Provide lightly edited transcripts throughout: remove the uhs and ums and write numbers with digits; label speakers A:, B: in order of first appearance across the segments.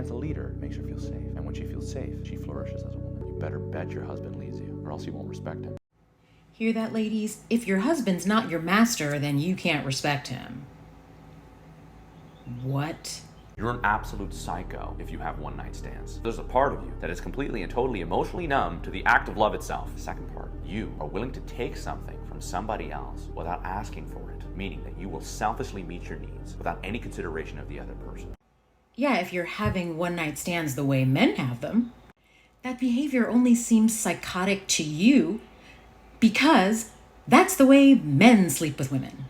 A: man's a leader, makes her feel safe. And when she feels safe, she flourishes as a woman. You better bet your husband leaves you, or else you won't respect him.
B: Hear that, ladies? If your husband's not your master, then you can't respect him. What?
A: You're an absolute psycho if you have one-night stands. There's a part of you that is completely and totally emotionally numb to the act of love itself. The second part, you are willing to take something from somebody else without asking for it, meaning that you will selfishly meet your needs without any consideration of the other person.
B: Yeah, if you're having one-night stands the way men have them, that behavior only seems psychotic to you because that's the way men sleep with women.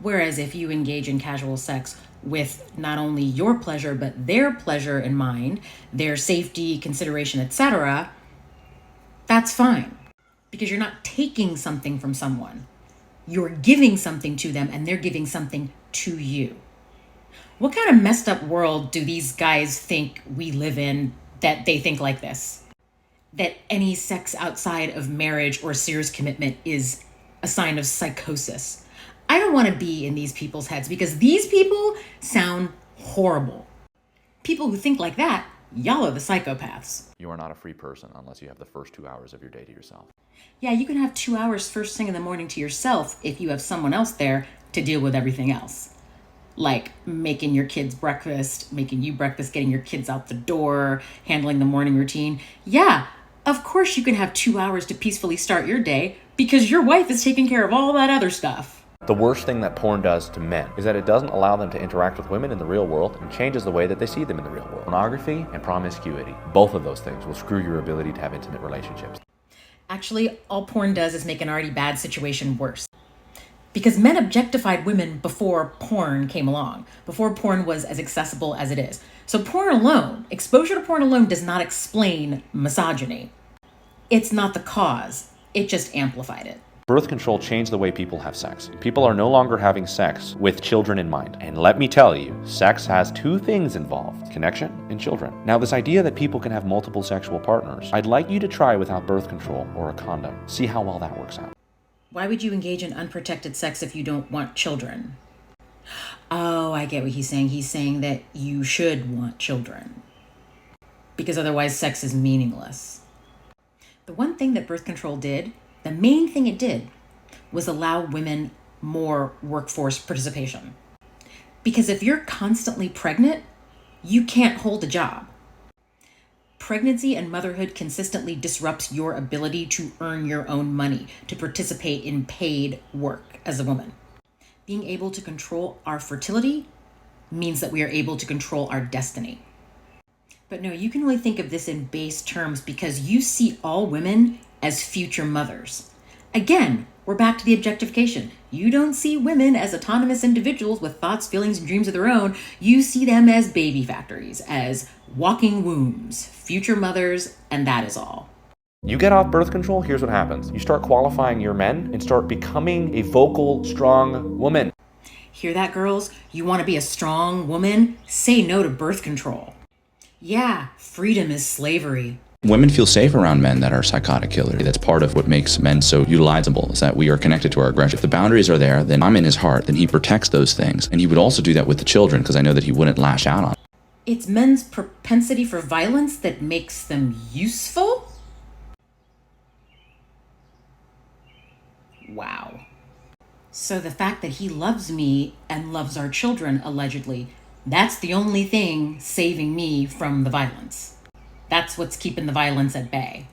B: Whereas if you engage in casual sex with not only your pleasure, but their pleasure in mind, their safety, consideration, etc., that's fine. Because you're not taking something from someone. You're giving something to them and they're giving something to you. What kind of messed up world do these guys think we live in that they think like this? That any sex outside of marriage or serious commitment is a sign of psychosis. I don't want to be in these people's heads because these people sound horrible. People who think like that, y'all are the psychopaths.
A: You are not a free person unless you have the first 2 hours of your day to yourself.
B: Yeah, you can have 2 hours first thing in the morning to yourself if you have someone else there to deal with everything else. Like making your kids breakfast, making you breakfast, getting your kids out the door, handling the morning routine. Yeah, of course you can have 2 hours to peacefully start your day because your wife is taking care of all that other stuff.
A: The worst thing that porn does to men is that it doesn't allow them to interact with women in the real world and changes the way that they see them in the real world. Pornography and promiscuity, both of those things will screw your ability to have intimate relationships.
B: Actually, all porn does is make an already bad situation worse. Because men objectified women before porn came along, before porn was as accessible as it is. So porn alone, exposure to porn alone does not explain misogyny. It's not the cause, it just amplified it.
A: Birth control changed the way people have sex. People are no longer having sex with children in mind. And let me tell you, sex has 2 things involved: connection and children. Now, this idea that people can have multiple sexual partners, I'd like you to try without birth control or a condom. See how well that works out.
B: Why would you engage in unprotected sex if you don't want children? Oh, I get what he's saying. He's saying that you should want children because otherwise sex is meaningless. The one thing that birth control did, the main thing it did, was allow women more workforce participation. Because if you're constantly pregnant, you can't hold a job. Pregnancy and motherhood consistently disrupts your ability to earn your own money, to participate in paid work as a woman. Being able to control our fertility means that we are able to control our destiny. But no, you can only think of this in base terms because you see all women as future mothers. Again, we're back to the objectification. You don't see women as autonomous individuals with thoughts, feelings, and dreams of their own. You see them as baby factories, as walking wombs, future mothers, and that is all.
A: You get off birth control, here's what happens. You start qualifying your men and start becoming a vocal, strong woman.
B: Hear that, girls? You want to be a strong woman? Say no to birth control. Yeah, freedom is slavery.
C: Women feel safe around men that are psychotic killers. That's part of what makes men so utilizable, is that we are connected to our aggression. If the boundaries are there, then I'm in his heart, then he protects those things. And he would also do that with the children, because I know that he wouldn't lash out on.
B: It's men's propensity for violence that makes them useful? Wow. So the fact that he loves me and loves our children, allegedly, that's the only thing saving me from the violence. That's what's keeping the violence at bay.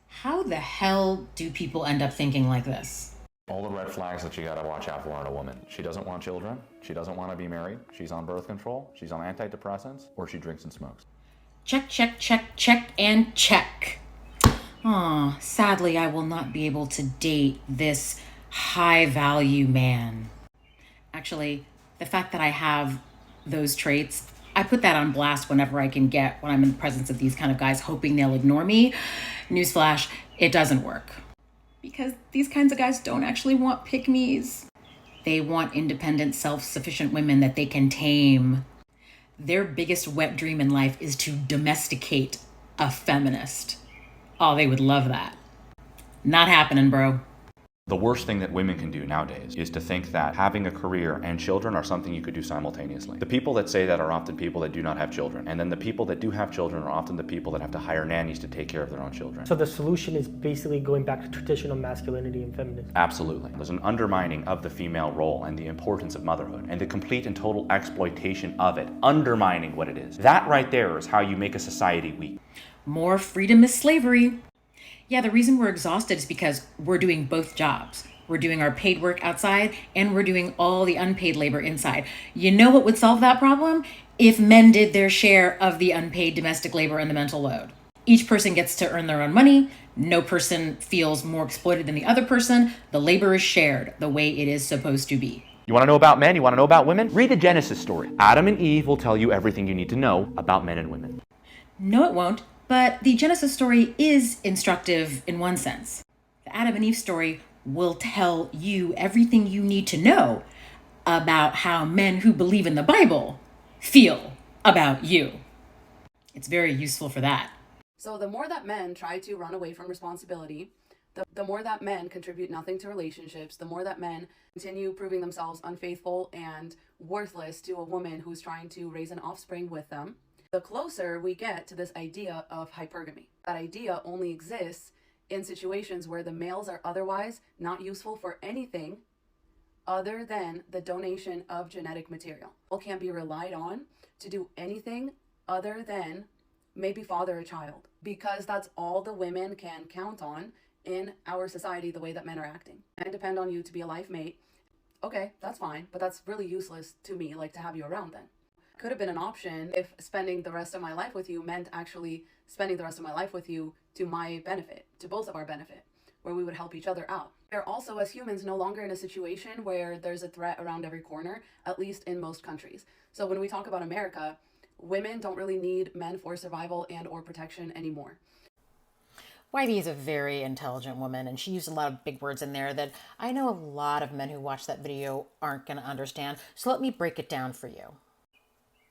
B: How the hell do people end up thinking like this?
A: All the red flags that you gotta watch out for in a woman. She doesn't want children. She doesn't want to be married. She's on birth control. She's on antidepressants. Or she drinks and smokes.
B: Check, check, check, check, and check. Sadly, I will not be able to date this high-value man. Actually, the fact that I have those traits, I put that on blast whenever I can get when I'm in the presence of these kind of guys, hoping they'll ignore me. Newsflash, it doesn't work. Because these kinds of guys don't actually want pick-me's. They want independent, self-sufficient women that they can tame. Their biggest wet dream in life is to domesticate a feminist. Oh, they would love that. Not happening, bro.
A: The worst thing that women can do nowadays is to think that having a career and children are something you could do simultaneously. The people that say that are often people that do not have children. And then the people that do have children are often the people that have to hire nannies to take care of their own children.
D: So the solution is basically going back to traditional masculinity and feminism.
A: Absolutely. There's an undermining of the female role and the importance of motherhood and the complete and total exploitation of it, undermining what it is. That right there is how you make a society weak.
B: More freedom is slavery. Yeah, the reason we're exhausted is because we're doing both jobs. We're doing our paid work outside and we're doing all the unpaid labor inside. You know what would solve that problem? If men did their share of the unpaid domestic labor and the mental load. Each person gets to earn their own money. No person feels more exploited than the other person. The labor is shared the way it is supposed to be.
A: You want to know about men? You want to know about women? Read the Genesis story. Adam and Eve will tell you everything you need to know about men and women.
B: No, it won't. But the Genesis story is instructive in one sense. The Adam and Eve story will tell you everything you need to know about how men who believe in the Bible feel about you. It's very useful for that.
E: So the more that men try to run away from responsibility, the more that men contribute nothing to relationships, the more that men continue proving themselves unfaithful and worthless to a woman who's trying to raise an offspring with them, the closer we get to this idea of hypergamy. That idea only exists in situations where the males are otherwise not useful for anything other than the donation of genetic material. People can't be relied on to do anything other than maybe father a child, because that's all the women can count on in our society, the way that men are acting. And depend on you to be a life mate. Okay, that's fine, but that's really useless to me, like to have you around then. Could have been an option if spending the rest of my life with you meant actually spending the rest of my life with you to my benefit, to both of our benefit, where we would help each other out. We're also, as humans, no longer in a situation where there's a threat around every corner, at least in most countries. So when we talk about America, women don't really need men for survival and or protection anymore.
B: YB is a very intelligent woman, and she used a lot of big words in there that I know a lot of men who watch that video aren't going to understand. So let me break it down for you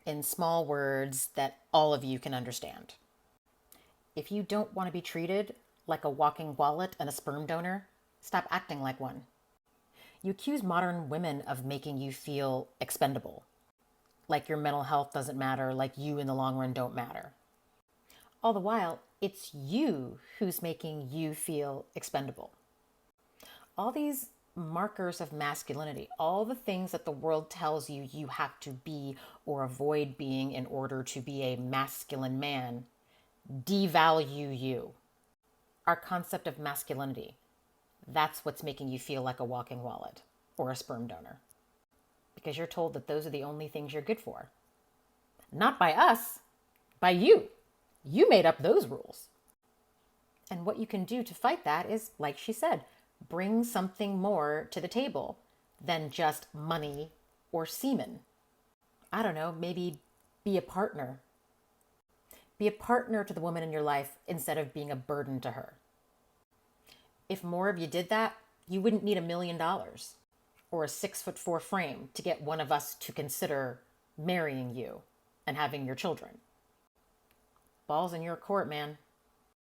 B: in small words that all of you can understand. If you don't want to be treated like a walking wallet and a sperm donor, stop acting like one. You accuse modern women of making you feel expendable, like your mental health doesn't matter, like you in the long run don't matter. All the while, it's you who's making you feel expendable. All these markers of masculinity, all the things that the world tells you you have to be or avoid being in order to be a masculine man, devalue you. Our concept of masculinity, that's what's making you feel like a walking wallet or a sperm donor. Because you're told that those are the only things you're good for. Not by us, by you. You made up those rules. And what you can do to fight that is, like she said, bring something more to the table than just money or semen. I don't know, maybe be a partner. Be a partner to the woman in your life instead of being a burden to her. If more of you did that, you wouldn't need $1 million or a 6'4" frame to get one of us to consider marrying you and having your children. Ball's in your court, man.